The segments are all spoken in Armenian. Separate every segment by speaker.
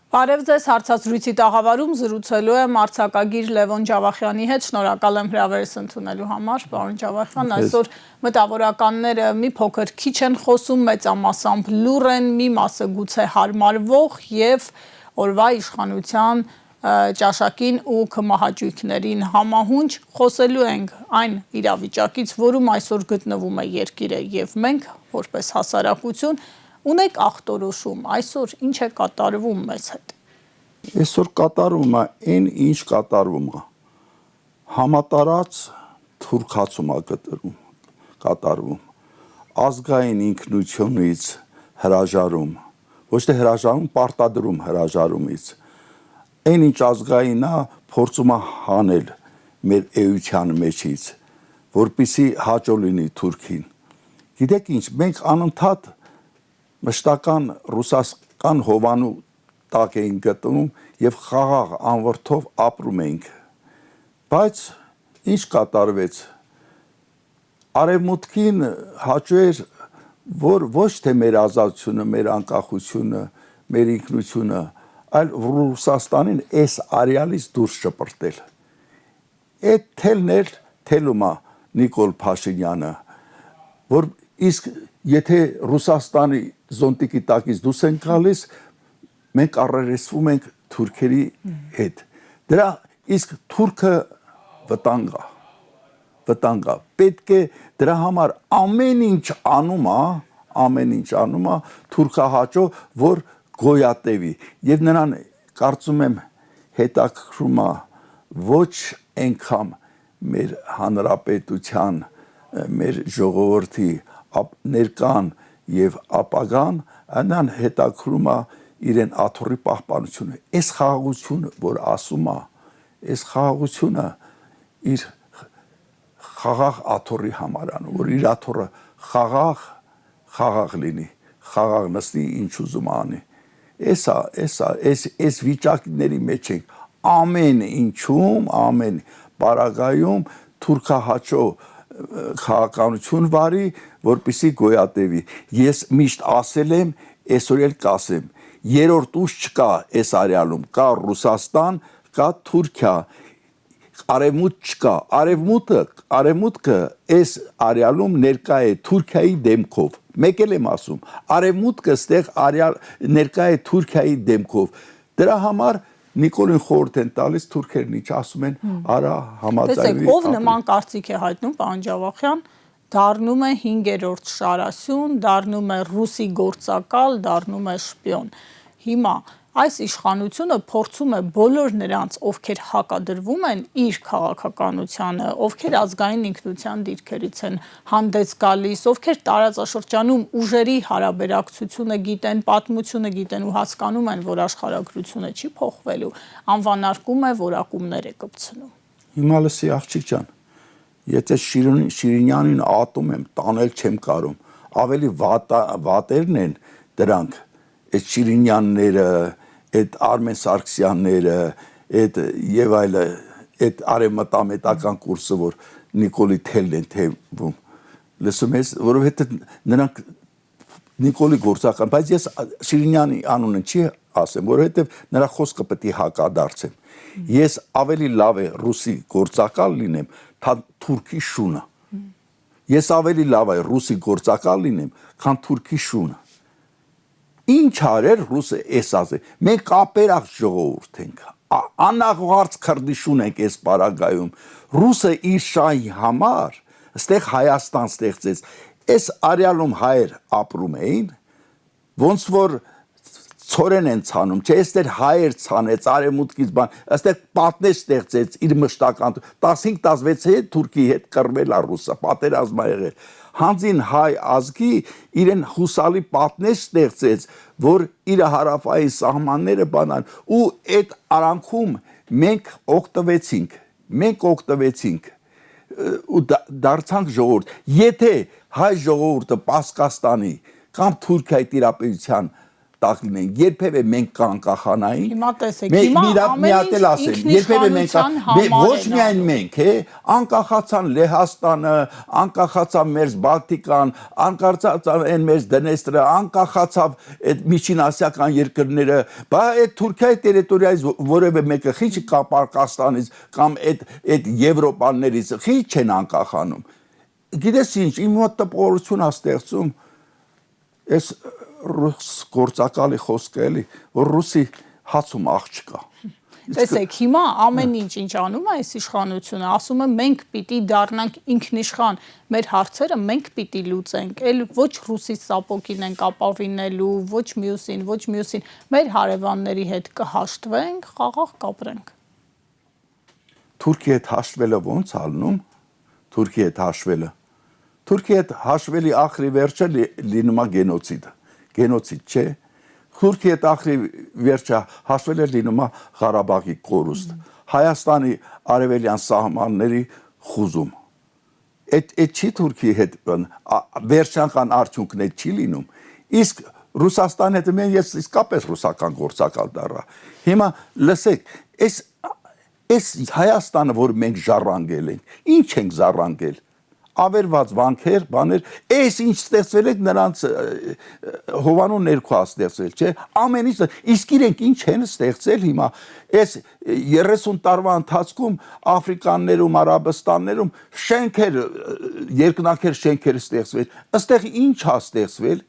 Speaker 1: Բարև ձեզ, հարցազրույցի տաղավարում զրուցելու եմ արձակագիր Լևոն Ջավախյանի հետ, շնորհակալ եմ հրավերս ընդունելու համար, պարոն Ջավախյան, այսօր մտավորականները մի փոքր քիչ են խոսում, մեծամասամբ լուռ են, մի մասը գուցե հարմարվող եւ օրվա իշխանության ճաշակին ու քմահաճույքներին համահունչ խոսելու ենք այն իրավիճակից, որում այսօր գտնվում է երկիրը եւ մենք որպես հասարակություն ունեք ախտորոշում, այսօր ինչ է կատարվում մեզ հետ։
Speaker 2: Այսօր կատարվում է այն, ինչ կատարվում է։ Համատարած թուրքացում է կատարվում։ Ազգային ինքնությունից հրաժարում, ոչ թե հրաժարում, պարտադրում հրաժարումից։ Այն ինչ ազգային է, փորձում է հանել մեր էության մեջից, որպեսզի հաճո լինի Թուրքին։ Գիտեք ինչ, մենք անընդհատ մշտական ռուսական հովանու տակ էին գտնվում եւ խաղաղ անվրդով ապրում էինք։ Բայց ինչ կատարվեց։ Արևմուտքին հաճո էր, որ ոչ թե մեր ազատությունը, մեր անկախությունը, մեր ինքնությունը, այլ Ռուսաստանին այս արյալից դուրս շպրտել։ Այդ թելն էր թելում է Նիկոլ Փաշինյանը, որ իսկ եթե Ռուսաստանի զոնտիկի տակից դուրս են գալիս, մենք առերեսվում ենք թուրքերի հետ։ Դրա իսկ թուրքը վտանգ է։ Պետք է դրա համար ամեն ինչ անում է թուրքահաճո, որ գոյատևի։ Եվ նրան կարծում եմ հետաքրում է ոչ այնքան մեր հանրապետության, մեր ժողովրդի ներկան եւ ապագան, այնան հետաքրում է իրեն աթոռի պահպանությունը։ Այս խաղաղությունը, որ ասում է, այս խաղաղությունը իր խաղաղ աթոռի համար անում, որ իր աթոռը խաղաղ լինի, խաղաղ նստի, ինչ ուզում անի։ Այս վիճակների մեջ ենք ամեն ինչում, ամեն պարագայում թուրքահաճո քաղաքականություն վարի, որպեսզի գոյատևի։ Ես միշտ ասել եմ, այսօր էլ կասեմ, երրորդ ուժ չկա այս արյալում, կա Ռուսաստան, կա Թուրքիա, արևմուտք չկա։ Արևմուտքը այս արյալում ներկա է Թուրքիայի դեմքով։ Մեկ էլ եմ ասում, արևմուտքը ստեղ ներկա է Թուրքիայի դեմքով։ Դրա համար Նիկոլին խորհուրդ են տալիս թուրքերն ինչ ասում են, արա համաձայնվի։
Speaker 1: Ով նման կարծիք է հայտնում, պարոն Ջավախյան, դառնում է 5-րդ շարասյուն, դառնում է ռուսի գործակալ, դառնում է շպիոն։ Հիմա այս իշխանությունը փորձում է բոլոր նրանց, ովքեր հակադրվում են իր քաղաքականությանը, ովքեր ազգային ինքնության դիրքերից են հանդես գալիս, ովքեր տարածաշրջանում ուժերի հարաբերակցությունը գիտեն, պատմությունը գիտեն ու հասկանում են, որ աշխարհագրությունը չի փոխվելու, անվանարկում է, որակումներ է կպցնում։
Speaker 2: Հիմա լսի աղջիկ ջան, եթե Շիրինյանին ատում եմ, տանել չեմ կարում, ավելի վատերն են դրանք, այդ Շիրինյանները, այդ Արմեն Սարգսյանները, այդ եւ այլը, այդ արևմտամետական կուրսը, որ Նիկոլի թելն են թեվում, լսում ես, որովհետեւ նրանք Նիկոլի գործական, բայց ես Շիրինյանի անունը չի ասեմ, որովհետեւ նրա խոսքը պետք է հակադարձեմ։ Ես ավելի լավ է ռուսի գործակալ լինեմ, քան թուրքի շունը։ Ես ավելի լավ է ռուսի գործակալ լինեմ, քան թուրքի շունը։ Ինչ արեր ռուսը էս ասել։ Մենք ապերախ ժողովուրդ ենք։ Անաղարծ քրդիշուն ենք այս պարագայում։ Ռուսը իր շահի համար ստեղ Հայաստան ստեղծեց։ Այս արյալում հայեր ապրում էին, ոնց որ ցորեն են ցանում, չէ, այստեղ հայեր ցանեց արևմուտքից բան, այստեղ պատներ ստեղծեց իր մշտական 15-16 թուրքի հետ կռվել է ռուսը, պատերազմ ա եղել։ Հանձին հայ ազգի իրեն հուսալի պատներ ստեղծեց, որ իր հարավային սահմանները բանան ու այդ արանքում մենք օգտվեցինք ու դարձանք ժողովուրդ։ Եթե հայ ժողովուրդը Պասկաստանի կամ Թուրքիայի տիրապետության տակ լինեն, երբևէ մենք կանկախանային։
Speaker 1: Հիմա տեսեք, հիմա ամեն ինչ ինքնիշխանության համար
Speaker 2: ոչ միայն մենք, անկախացան Լեհաստանը, անկախացավ մեր Բալտիկան, անկախացավ այն մեր Դնեստրը, անկախացավ այդ միջինասիական երկրները, բա այդ Թուրքիայի տերիտորիայից որևէ մեկը խիչ Կապակստանից կամ այդ Եվրոպաներից խիչ չեն անկախանում։ Գիտես ինչ, իմ մոտ տպավորություն է ստեղծում այս ռուս գործակալի խոսքը էլի, որ ռուսի հացում աղ չկա։
Speaker 1: Տեսեք, հիմա ամեն ինչ անում է այս իշխանությունը, ասում է մենք պիտի դառնանք ինքնիշխան, մեր հարցերը մենք պիտի լուծենք, էլ ոչ ռուսի սապոգին ենք ապավինելու, ոչ մյուսին, մեր հարևանների հետ կհաշտվենք, խաղաղ կապրենք։
Speaker 2: Թուրքիի հետ հաշտվելը ո՞նց ալնում։ Թուրքիի հետ հաշվելի ախրի վերջը լինում է գենոցիդ չէ։ Թուրքիի հետ ախրի վերջը հաշվելը լինում է Ղարաբաղի կորուստ, Հայաստանի արևելյան սահմանների խուզում։ Այդ չի Թուրքիի հետ վերջնական արդյունքն է չի լինում։ Իսկ Ռուսաստանի հետ ես իսկապես ռուսական գործակալ դառա։ Հիմա լսեք, այս Հայաստանը, որ մենք ժառանգել ենք, ինչ ենք ժառանգել։ Ավերված վանքեր, բաներ, այս ինչ ստեղծվել է նրանց հովանու ներքո ստեղծվել, չէ՞։ Ամեն ինչ, իսկ իրենք ինչ են ստեղծել հիմա։ Այս 30 տարվա ընթացքում Աֆրիկաններում, Արաբստաններում շենքեր, երկնաքեր շենքեր ստեղծվել։ Այստեղ ինչ է ստեղծվել,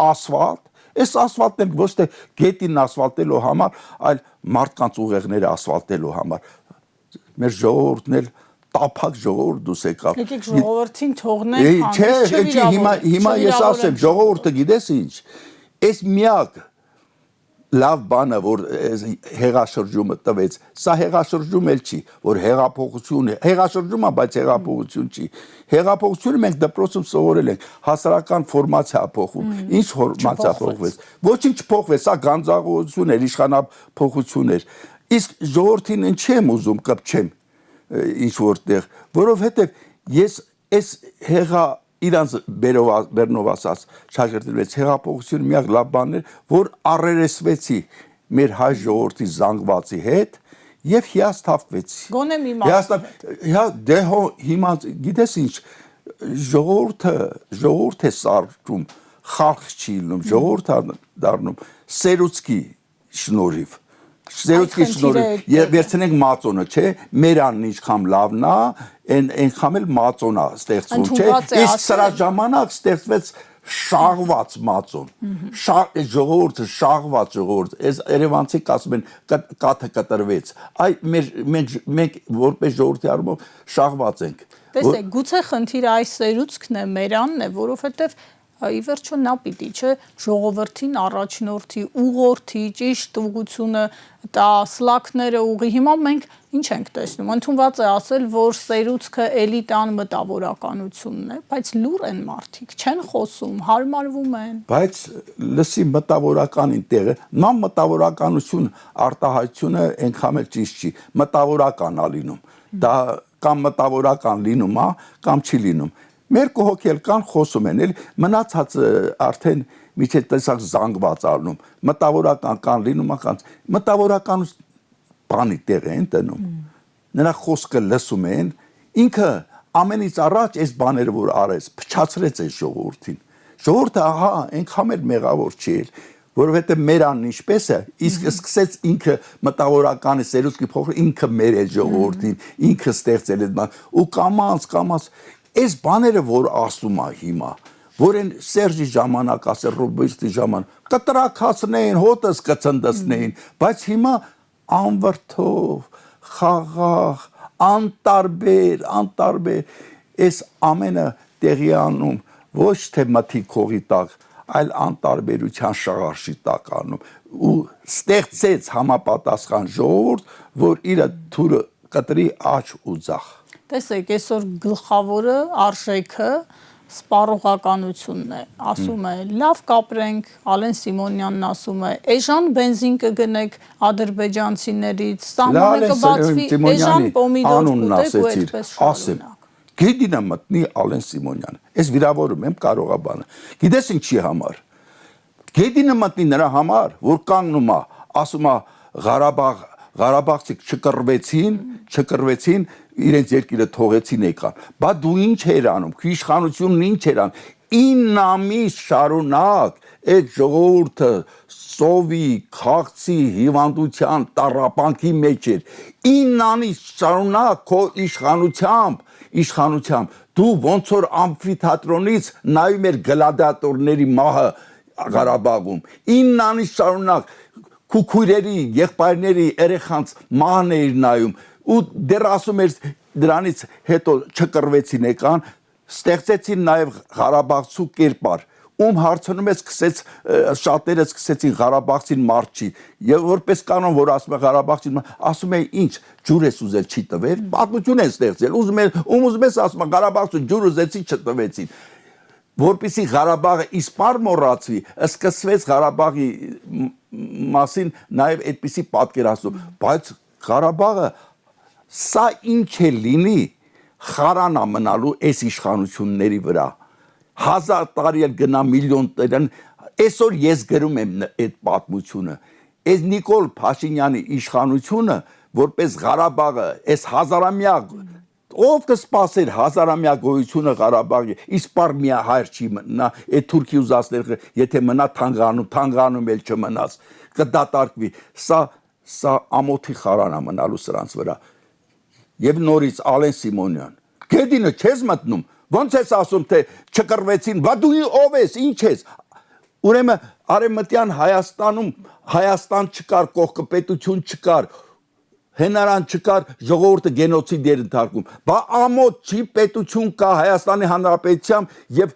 Speaker 2: ասֆալտ։ Այս ասֆալտն ոչ թե գետին ասֆալտելու համար, այլ մարդկանց ուղեղները ասֆալտելու համար։ Մեր ժողովուրդն էլ տափակ ժողովուրդ դուս եկավ։
Speaker 1: Եկեք ժողովրդին թողնենք,
Speaker 2: չէ, հիմա ես ասեմ, ժողովուրդը գիտես ինչ, այս միակ լավ բանը, որ հեղաշրջումը տվեց, սա հեղաշրջում էլ չի, որ հեղաշրջում է, բայց հեղափոխություն չի։ Հեղափոխությունը մենք դպրոցում սովորել ենք, հասարակական ֆորմացիա փոխում, ինչ ֆորմացիա փոխվեց։ Ոչինչ չփոխվեց, սա գանձաղություն էր, իշխանափոխություն էր։ Իսկ ժողովրդին ինչի եմ ուզում կպչեմ ինչ որտեղ, որովհետև ես այս իրանց բերնով ասած շագրտներից հեղափոխությունը միակ լավ բանն էր, որ առերեսվեցի մեր հայ ժողովրդի զանգվածի հետ եւ հիասթափվեցի։
Speaker 1: Գոնե մի մաս։
Speaker 2: Հիմա գիտես ինչ, ժողովուրդ է սարքում, խալք չի լինում, ժողովուրդ է դառնում սերուցքի շնորհիվ։ Սերուցքի շնորհիվ վերցնենք մածոնը, չէ՞, մեր անն ինչքան լավն է, այնքան էլ մածոն է ստեղծվում, չէ՞։ Իսկ սրա ժամանակ ստեղծվեց շաղված մածոն։ Ժողովուրդը շաղված ժողովուրդ, այս երևանցիք ասում են կաթը կտրվեց։ Այ մենք որպես ժողովրդի առումով շաղված ենք։
Speaker 1: Տեսեք, գուցե խնդիրը այս սերուցքն է, մեր անն է, որովհետև ի վերջո նա պիտի, չէ, ժողովրդին առաջնորդի, ուղղորդի, ճիշտ ուղղությունը տա, սլաքները ուղի։ Հիմա մենք ինչ ենք տեսնում։ Ընդունված է ասել, որ սերուցքը էլիտան մտավորականությունն է, բայց լուր են մարդիկ, չեն խոսում, հարմարվում են։
Speaker 2: Բայց լսի մտավորականին տեղը, նա մտավորականություն արտահայտությունը այնքան էլ ճիշտ չի, մտավորական է լինում։ Դա կամ մտավորական լինում է, կամ չի լինում։ Մեր կողոքել կան խոսում են, էլ մնացած արդեն միջև տեսակ զանգված առնում, մտավորական կան լինում ական, մտավորական բանի տեղ են տնում, նրա խոսքը լսում են, ինքը ամենից առաջ այս բաները որ արեց, փչացրեց այս ժողովրդին, ժողովուրդը ահա այնքան էլ մեղավոր չի էլ, որովհետև մեր անն ինչպես է, իսկ սկսեց ինքը մտավորականի սերուցքի փոխել, ինքը մեր է ժողովրդին, ինքը ստեղծել է բան, ու կամաց Այս բաները, որ ասում է հիմա, որ են Սերժի ժամանակ ասել, Ռոբերտի ժամանակ, կտրակացնեին, հոտս կցնդեցնեին, բայց հիմա անվրդով, խաղաղ, անտարբեր, այս ամենը տեղի անում, ոչ թե մթի քողի տակ, այլ անտարբերության շաղարշի տակ անում, ու ստեղծեց համապատասխան ժողովուրդ, որ իր թուրը կտրի աջ ու ձախ։
Speaker 1: Տեսեք, այսօր գլխավորը արժեքը սպառողականությունն է, ասում է, լավ կապրենք, Ալեն Սիմոնյանն ասում է, էժան բենզին կգնեք ադրբեջանցիներից, սահմանը կբացվի, էժան պոմիդոր կուտեք ու այդպես շարունակ։
Speaker 2: Գեդինը մտնի Ալեն Սիմոնյանը, ես վիրավորում եմ կարողաբանը, գիտես ինչի համար, Գետինը մտնի նրա համար, որ կանգնում է, ասում է Ղարաբաղցիք չկռվեցին, իրենց երկիրը թողեցին եկան։ Բա դու ինչ էր անում, քո իշխանությունն ինչ էր անում։ 9 ամիս շարունակ այդ ժողովուրդը սովի, քաղցի, հիվանդության, տառապանքի մեջ էր։ 9 ամիս շարունակ քո իշխանությամբ դու ոնց որ ամֆիթատրոնից նայում էր գլադիատորների մահը Ղարաբաղում։ 9 ամիս շարունակ քույրերի, եղբայրների, երեխանց մահն էր նայում ու դեռ ասում էր դրանից հետո չկռվեցին եկան, ստեղծեցին նաև Ղարաբաղցու կերպար, ում հարցնում է սկսեց շատերը սկսեցին Ղարաբաղցին մարդ չի, եւ որպես կանոն որ ասում է Ղարաբաղցին, ասում է ինչ ջուր ես ուզել չի տվել, պատմություն են ստեղծել, ուզում ես ասում է Ղարաբաղցու ջուր ուզեցի չտվեցին, որպեսզի Ղարաբաղը իսպար մոռացվի, սկսվեց Ղարաբաղի մասին նաև այդպիսի պատկերացում, բայց Ղարաբաղը սա ինչ է լինի խարանա մնալու այս իշխանությունների վրա 1000 տարի էլ գնա միլիոն տարի այսօր ես գրում եմ այդ պատմությունը այս Նիկոլ Փաշինյանի իշխանությունը որպես Ղարաբաղը այս հազարամյա ով կսպասեր հազարամյա գոյությունը Ղարաբաղի իսպար մի հայր չի մնա այդ թուրքի ուզածներ եթե մնա թանգանում էլ չմնաց կդատարկվի սա ամոթի խարանա մնալու սրանց վրա եւ նորից Ալեն Սիմոնյան գեդինը չես մտնում ոնց ես ասում թե չկռվեցին բա դու ով ես ինչ ես ուրեմն արևմտյան Հայաստանում Հայաստան չկար կողքապետություն չկար հենարան չկար ժողովուրդը գենոցիդ էր ընդարկում բա ամոթ չի պետություն կա Հայաստանի Հանրապետությամբ եւ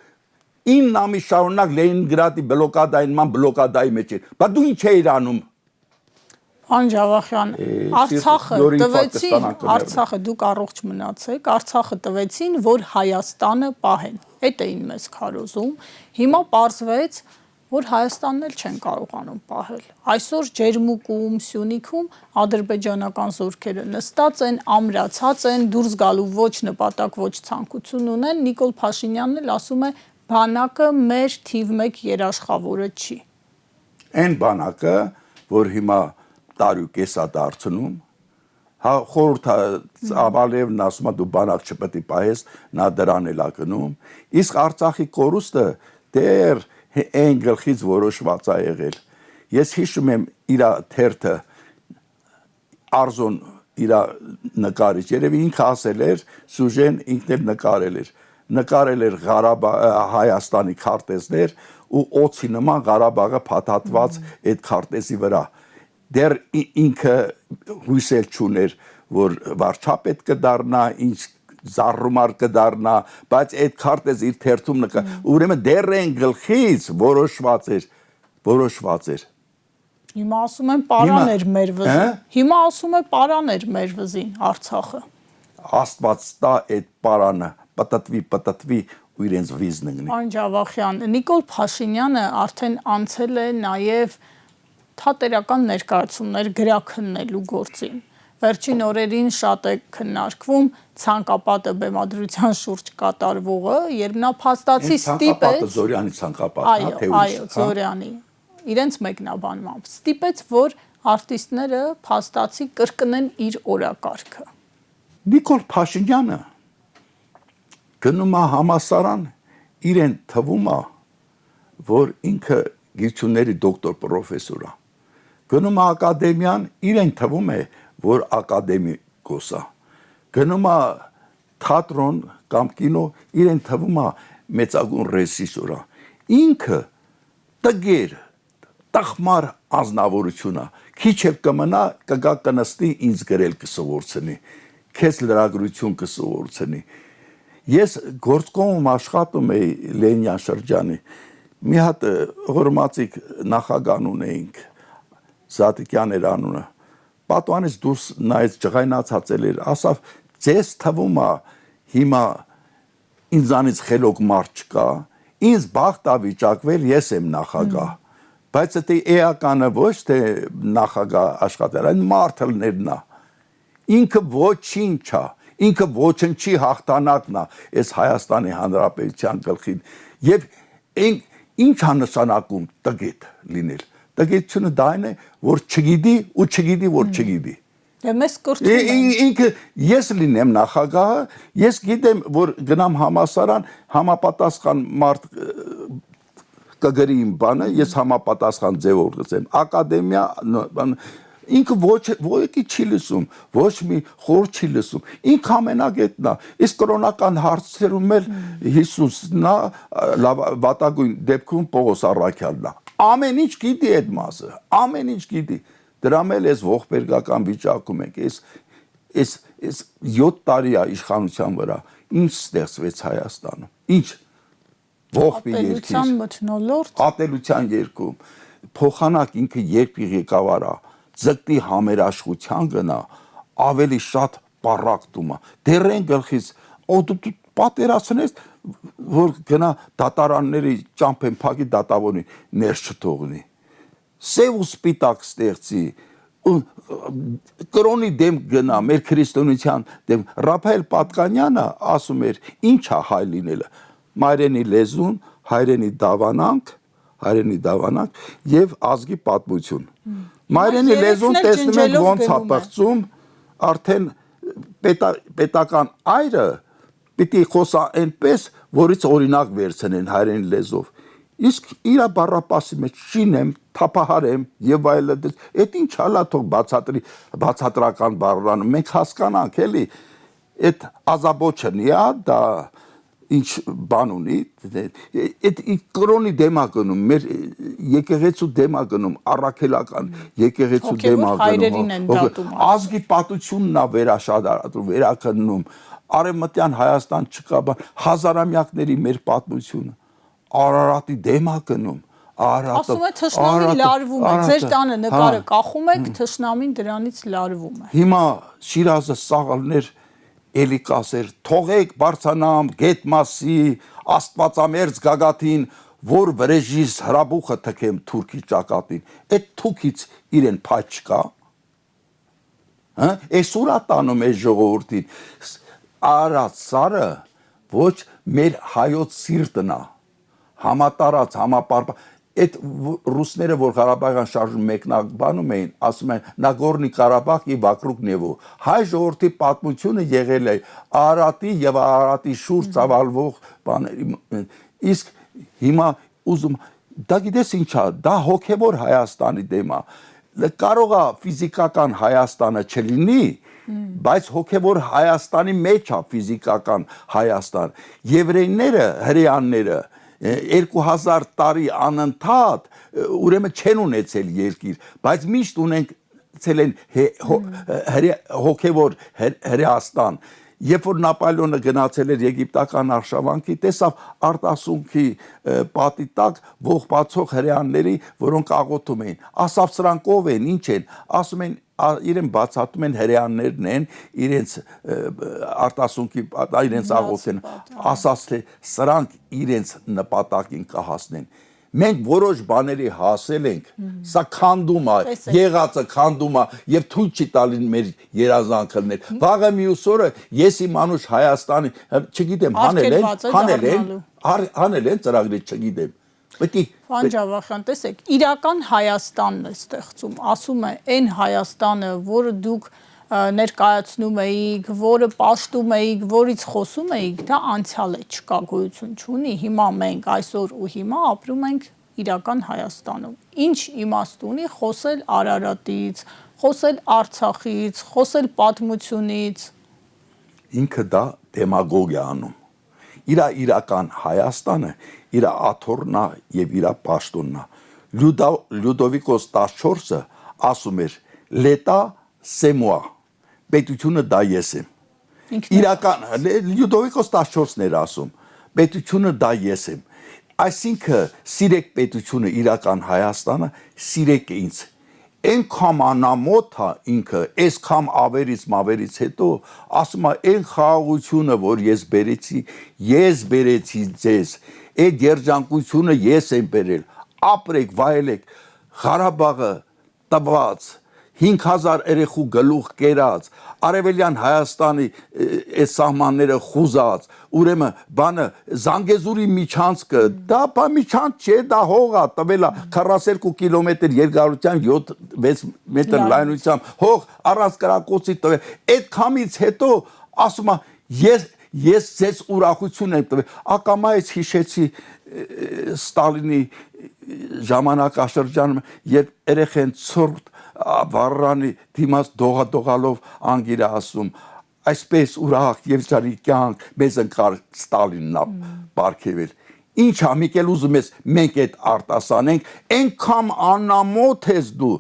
Speaker 2: 9 ամիս շարունակ Լենինգրադի բլոկադայի մեջ էր բա դու ինչ էիր անում
Speaker 1: Անջավախյան Արցախը տվեցին Արցախը դուք առողջ մնացեք Արցախը տվեցին որ Հայաստանը պահեն այդ էին մեզ քարոզում հիմա պարզվեց որ Հայաստանն էլ չեն կարողանում պահել այսօր Ջերմուկում Սյունիքում ադրբեջանական զորքերը նստած են ամրացած են դուրս գալու ոչ նպատակ ոչ ցանկություն ունեն Նիկոլ Փաշինյանն էլ ասում է բանակը մեր թիվ 1 երաշխավորը չի
Speaker 2: այն բանակը որ հիմա տարուկես է դարձնում հա խորհուրդ Աբալևն ասում է դու բանակ չպետք է պահես նա դրան էլ ակնում իսկ Արցախի կորուստը դեռ այն գլխից որոշված է եղել ես հիշում եմ իր թերթը Արզոն իր նկարիչ երևի ինքը ասել էր սյուժեն ինքն էլ նկարել էր Հայաստանի քարտեզներ ու օծի նման Ղարաբաղը փաթաթված այդ քարտեզի վրա դեռ ինքը հույսել չուներ որ վարչապետ կդառնա ինչ զառումար կդառնա բայց այդ քարտեզ իր թերթում ուրեմն դեռ այն գլխից որոշված էր
Speaker 1: հիմա ասում են պարան էր մեր վզին հիմա ասում է պարան էր մեր վզին Արցախը
Speaker 2: Աստված տա այդ պարանը պատտվի ու իրենց վիզն ընկնի
Speaker 1: Անջավախյան Նիկոլ Փաշինյանը արդեն անցել է նաև թատերական ներկայացումներ գրաքննելու գործին Վերջին օրերին շատ է քննարկվում ցանկապատը բեմադրության շուրջ կատարվողը, երբ նա փաստացի ստիպեց
Speaker 2: Զորյանի ցանկապատը, թե
Speaker 1: այո, Զորյանի իրենց մեկնաբանմամբ ստիպեց, որ արտիստները փաստացի կրկնեն իր օրակարգը։
Speaker 2: Նիկոլ Փաշինյանը գնում է համասարան, իրեն թվում է, որ ինքը գիտությունների դոկտոր պրոֆեսոր է։ Գնում է ակադեմիան, իրեն թվում է որ ակադեմիկոս է գնում է թատրոն կամ կինո իրեն թվում է մեծագույն ռեժիսոր է ինքը տգեր տխմար ազնվորություն է քիչ էլ կմնա կգա կնստի ինձ գրել կսովորցնի քեզ լրագրություն կսովորցնի ես գործկոմում աշխատում էի Լենինյան շրջանի մի հատ հորմացիկ նախագահ ունեինք Զատիկյան էր անունը Պատուանից դուրս նայեց ջղայնացածել էր, ասավ, ձեզ թվում է հիմա ինձանից խելոք մարդ չկա, ինձ բախտ է վիճակվել, ես եմ նախագահ, բայց դա էականը ոչ թե նախագահ աշխատել, այն մարդելներն է, ինքը ոչինչ է, ինքը ոչնչի հաղթանակն է, այս Հայաստանի Հանրապետության գլխին, եւ ինչ է նշանակում տգետ լինել։ Տգետությունը դա այն է, որ չգիտի ու չգիտի, որ չգիտի։
Speaker 1: Դե մեզ կրթում են։
Speaker 2: Ինքը ես լինեմ նախագահը, ես գիտեմ, որ գնամ համասարան, համապատասխան մարդ կգրի իմ բանը, ես համապատասխան ձևով գծեմ։ Ակադեմիա ինքը ոչի չի լսում, ոչ մի խոր չի լսում։ Ինքը ամենագետն է։ Իսկ կրոնական հարցերում էլ Հիսուսն է, վատագույն դեպքում Պողոս Առաքյալն է։ Ամեն ինչ գիտի այդ մասը, ամեն ինչ գիտի։ Դրամ էլ ես ողբերգական վիճակում ենք, ես 7 տարի է իշխանության վրա, ինչ ստեղծվեց Հայաստանում, ինչ ողբի երկիր,
Speaker 1: Ատելության մթնոլորտ,
Speaker 2: ատելության երկում, փոխանակ ինքը երկրի ղեկավար է, ձգտի համերաշխության գնա, ավելի շատ պառակտում է, դեռ են գլխից, դու պատերացնես, որ գնա դատարանների ճամփեն փակի դատավորին ներս չթողնի, սև ու սպիտակ ստեղծի, կրոնի դեմ գնա, մեր քրիստոնեության դեմ, Ռափայել Պատկանյանը ասում էր, ինչ է հայ լինելը, մայրենի լեզուն, հայրենի դավանանք եւ ազգի պատմություն։ Մայրենի լեզուն տեսնում ենք ոնց է պղծում, արդեն պետական այրը պիտի խոսա այնպես, որից օրինակ վերցնեն հայրենի լեզով։ Իսկ իրա բառապասի մեջ շինեմ, թափահարեմ եւ այլն, այդ ինչ հալա թող բացատրական բառանը, մենք հասկանանք էլի, այդ ազաբոչն է, դա ինչ բան ունի, այդ կրոնի դեմա գնում, մեր եկեղեցու դեմա գնում, առաքելական եկեղեցու դեմա գնում, ազգի պատությունն է վերաշարադրում, վերականգնում, արևմտյան Հայաստան չկա, հազարամյակների մեր պատմությունը, Արարատի դեմա գնում,
Speaker 1: ասում է թշնամին լարվում է, ձեր տանը նկարը կախում եք, թշնամին դրանից լարվում է։
Speaker 2: Հիմա Շիրազը սաղալներ էլի կասեր, թողեք բարձանամ գետմասի, աստվածամերձ գագաթին, որ վրեժիս հրաբուխը թքեմ թուրքի ճակատին, այդ թուքից իրեն փաչ չկա, այս ուրա տանում է ժողովրդին, Արարատ սարը ոչ մեր հայոց սիրտն է, համատարած, համապարփակ, այդ ռուսները, որ Ղարաբաղյան շարժում մեկնաբանում էին, ասում են Նագորնի Ղարաբաղի վակրուկ Նևո, հայ ժողովրդի պատմությունը եղել է Արարատի եւ Արարատի շուրջ ծավալվող բաների, իսկ հիմա ուզում, դա գիտես ինչ է, դա հոգևոր Հայաստանի դեմ է, կարող է ֆիզիկական Հայաստանը չլինի, բայց հոգևոր Հայաստանի մեջ է ֆիզիկական Հայաստան, եվրեյները, հրեաները 2000 տարի անընդհատ ուրեմն չեն ունեցել երկիր, բայց միշտ ունեցել են հոգևոր Հրեաստան, երբ որ Նապոլեոնը գնացել էր եգիպտական արշավանքի, տեսավ արտասունքի պատի տակ ողբացող հրեաների, որոնք աղոթում էին, ասավ սրանք ով են, ինչ են, ասում են իրեն բացատրում են հրեաներն են, իրենց արտասունքի իրենց աղոթեն, ասաց թե սրանք իրենց նպատակին կհասնեն։ Մենք որոշ բաների հասել ենք, սա քանդում է, եղածը քանդում է եւ թույլ չի տալի մեր երազանքներ։ Վաղը մյուս օրը ես իմ անուշ Հայաստանի, չգիտեմ, հանել են ծրագրի, չգիտեմ։
Speaker 1: Պարոն Ջավախյան, տեսեք, իրական Հայաստանն է ստեղծում, ասում է, այն Հայաստանը, որը դուք ներկայացնում էիք, որը պաշտում էիք, որից խոսում էիք, դա անցյալ է, չկա, գոյություն չունի, հիմա մենք այսօր ու հիմա ապրում ենք իրական Հայաստանում։ Ինչ իմաստ ունի խոսել Արարատից, խոսել Արցախից, խոսել պատմությունից։
Speaker 2: Ինքը դա դեմագոգիա անում։ Իրական Հայաստանը իր աթոռն է եւ իր պաշտոնն է։ Լյուդովիկոս 14-ը ասում էր «L'État c'est moi», պետությունը դա ես եմ։ Իրական Լյուդովիկոս 14-ն էր ասում, պետությունը դա ես եմ։ Այսինքն սիրեք պետությունը, իրական Հայաստանը, սիրեք ինձ։ Այնքան անամոթ է ինքը, այսքան ավերից հետո ասում է այն խաղաղությունը, որ ես բերեցի ձեզ, այդ երջանկությունը ես եմ բերել, ապրեք, վայելեք, Ղարաբաղը տված, 5000 երեխու գլուխ կերած, Արևելյան Հայաստանի այս սահմանները խուզած, ուրեմն բանը Զանգեզուրի միջանցքը, դա բա միջանց չէ, դա հող է, տվել է 42 կիլոմետր երկարությամբ 7-6 մետր լայնությամբ, հող առանց կրակոցի տվել։ Այդ քամից հետո ասում է ես ձեզ ուրախություն եմ տվել, ակամայից հիշեցի Ստալինի ժամանակաշրջանում, երբ երեխեն ցուրտ վառանի դիմաց դողալով անգիր ասում, այսպես ուրախ եւ ճարի կյանք մեզ ընկար Ստալինն է բարգեւել։ Ինչ է Միկել ուզում ես մենք այդ արտասանենք, այնքան անամոթ ես դու,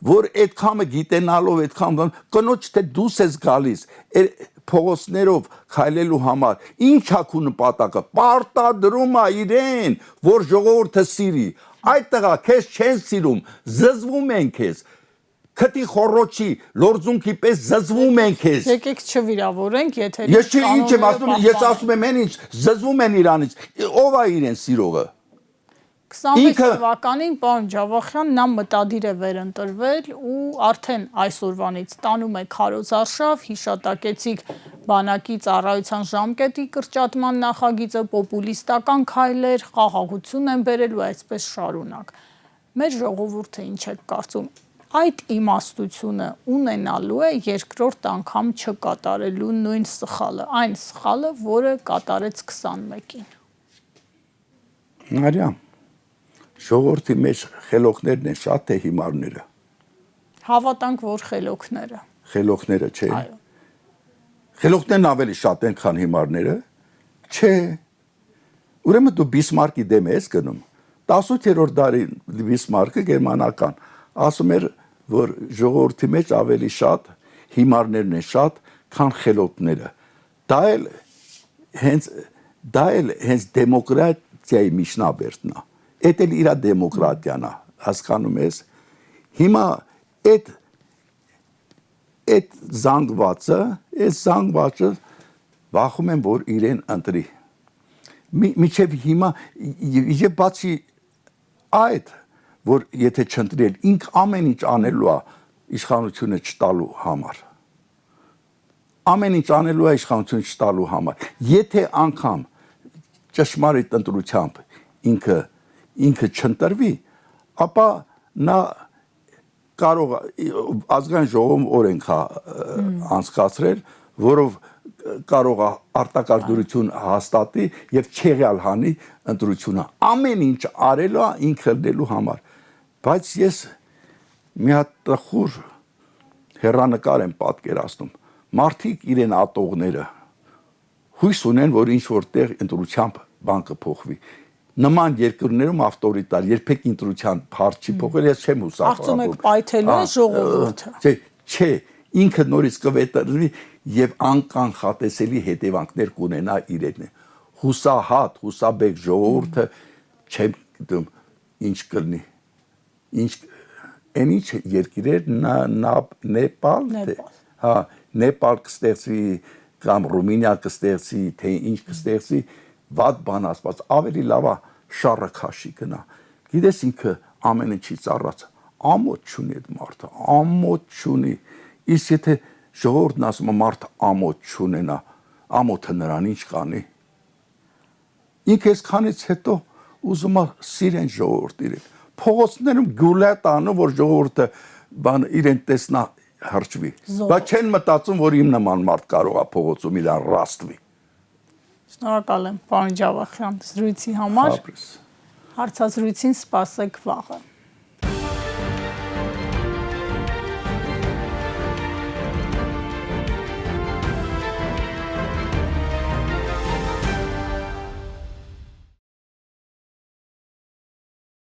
Speaker 2: որ այդ կամը գիտենալով այդ կամը կնոջ թե դուս ես գալիս փողոցներով քայլելու համար, ինչ է քո նպատակը, պարտադրում է իրեն, որ ժողովուրդը սիրի, այդ տղա քեզ չեն սիրում, զզվում են քեզ, քթի խոռոչի, լորձունքի պես զզվում են քեզ։
Speaker 1: Եկեք չվիրավորենք, եթե
Speaker 2: Ես ինչ եմ ասում, ես ասում եմ այն ինչ, զզվում են իրանից, ով է իրեն սիրողը։
Speaker 1: 26 թվականին պարոն Ջավախյան նա մտադիր է վերընտրվել ու արդեն այսօրվանից տանում է քարոզարշավ, հիշատակեցիք բանակի ծառայության ժամկետի կրճատման նախագիծը, պոպուլիստական քայլեր, խաղաղություն են բերել ու այսպես շարունակ։ Մեր ժողովուրդը ինչ է կարծում, այդ իմաստությունը ունենալու է երկրորդ անգամ չկատարելու նույն սխալը, այն սխալը, որը կատարեց 21-ին։
Speaker 2: Մարիամ, ժողովրդի մեջ խելոքներն են շատ թե հիմարները։
Speaker 1: Հավատանք, որ խելոքները։
Speaker 2: Խելոքները չէ։
Speaker 1: Այո։
Speaker 2: Խելոքներն ավելի շատ են, քան հիմարները։ Չէ։ Ուրեմն դու Բիսմարկի դեմ ես գնում։ 18-րդ դարի Բիսմարկը գերմանական ասում էր, որ ժողովրդի մեջ ավելի շատ հիմարներն են շատ, քան խելոքները։ Դա էլ հենց դեմոկրատիայի միջնաբերդն է։ Էդ էլ իրա դեմոկրատիան է, հասկանում ես։ Հիմա այդ զանգվածը վախում են, որ իրեն ընտրի։ Միջև հիմա եւ բացի այդ, որ եթե չընտրել, ինք ամեն ինչ անելու է իշխանությունը չտալու համար։ Ամեն ինչ անելու է իշխանությունը չտալու համար։ Եթե անգամ ճշմարիտ ընտրությամբ ինքը չընտրվի, ապա նա կարող ազգային ժողովում օրենք անցկացրել, որով կարող է արտակարգություն հաստատի եւ չեղյալ հանի ընտրությունը։ Ամեն ինչ արելու է ինքը դելու համար։ Բայց ես մի հատ տխուր հեռանկար եմ պատկերացնում։ Մարդիկ իրեն ատողները հույս ունեն, որ ինչ որտեղ ընտրությամբ բան կփոխվի։ Նման երկրներում ավտորիտար երբեք ընտրության հարց չի փոխել, ես չեմ հուսահատում։
Speaker 1: Կարծում եք պայթելու է ժողովուրդը։
Speaker 2: Չէ, ինքը նորից կվետրվի եւ անկանխատեսելի հետևանքներ կունենա իրեն։ Հուսահատ, հուսաբեկ ժողովուրդը չեմ գիտում ինչ կլինի։ Ինչ այնիչ երկիրեր Նեպալ, հա, Նեպալ կստեղծվի կամ Ռումինիա կստեղծի, թե ինչ կստեղծի, վատ բան ասված, ավելի լավ է շառը քաշի գնա։ Գիտես ինքը ամեն ինչից առաջ ամոթ չունի այդ մարդը, ամոթ չունի։ Իսկ եթե ժողովուրդն ասում է մարդը ամոթ չունենա, ամոթը նրան ինչ կանի։ Ինքը այսքանից հետո ուզում է սիրեն ժողովուրդ իրեն։ Փողոցներում գուլա տանում, որ ժողովուրդը բան իրեն տեսնա հրճվի։ Բայց չեն մտածում, որ իմ նման մարդ կարող է փողոցում իրան ռաստվի։
Speaker 1: Շնորհակալ եմ, պարոն Ջավախյան, զրույցի համար։ Հարցազրույցին սպասեք վաղը։